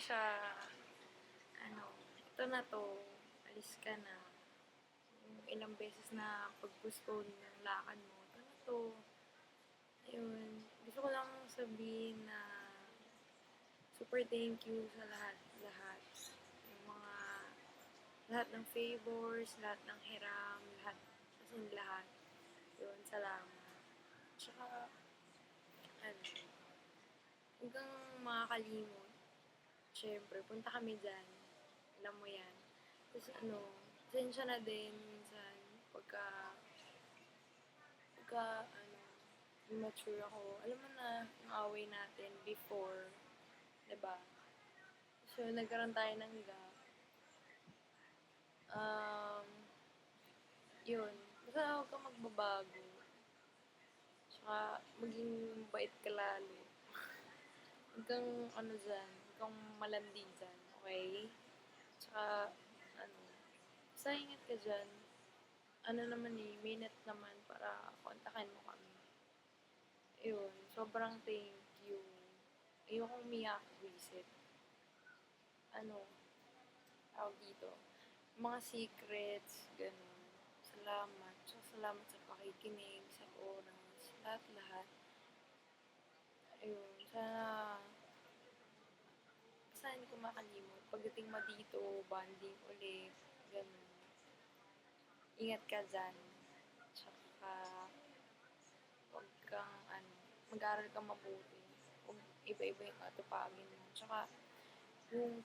siya, ito na 'to, alis ka na. Yung ilang beses na pag-postpone ng lakad mo, ito na 'to. Ayun, gusto ko lang sabihin na super thank you sa lahat-lahat. Yung mga lahat ng favors, lahat ng hiram, lahat, as in lahat. Yun, salamat. Tsaka, huwag kang makakalimot. Siyempre, punta kami dyan. Alam mo yan. Tapos pasensya na din minsan pagka immature ako. Alam mo na, yung away natin before, 'di ba? So, nagkaroon tayo ng gap. Yun. Basta huwag kang magbabago. Tsaka, maging bait ka lalo. Huwag kang huwag kang malandi dyan, okay? Tsaka, basta ingat ka dyan. Minute naman para kontakin mo kami. Ayun, sobrang thank you. Ayokong umiyak, visit. Tawag dito, mga secrets, ganun. Salamat. So, salamat sa pakikinig, sa oras, lahat-lahat. Ayun, sana hindi ko makalimot. Pagdating mo dito, bonding ulit, ganun. Ingat ka dyan. Tsaka, huwag kang, mag-aral kang mabuti. Huwag iba-iba yung atupagin mo. Tsaka, yung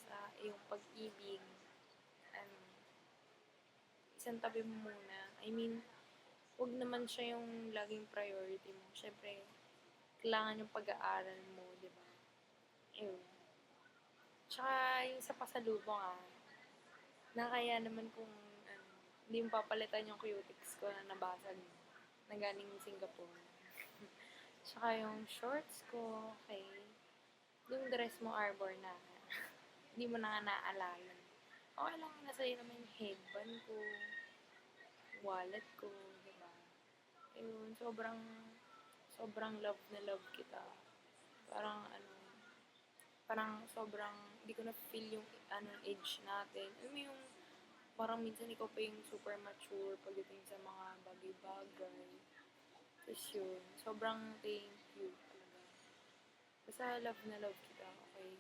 sa iyong pag-ibig, isang tabi mo muna. I mean, huwag naman siya yung laging priority mo. Siyempre, kailangan yung pag-aaral mo, di ba? Ayun. Tsaka, yung sa pasalubong nakaya naman kung hindi mo papalitan yung cutics ko na nabasag na galing Singapore. Tsaka yung shorts ko, okay. Yung dress mo, Arbor na. Hindi mo na naaalala. Okay lang, nasa iyo naman yung headband ko, wallet ko, diba? Ayun, sobrang love na love kita. Parang sobrang, hindi ko na feel yung age natin. Alam mo yung, parang minsan ikaw pa yung super mature pagdating sa mga bagay-bagay. Tapos yun, sobrang thank you talaga. Basta love na love kita, okay?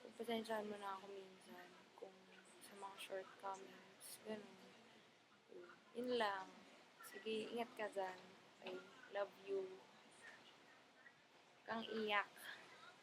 Pagpasensyahan mo na ako minsan kung sa mga shortcomings, ganun. Yun lang. Sige, ingat ka dyan. Okay? Love you. Kang iyak.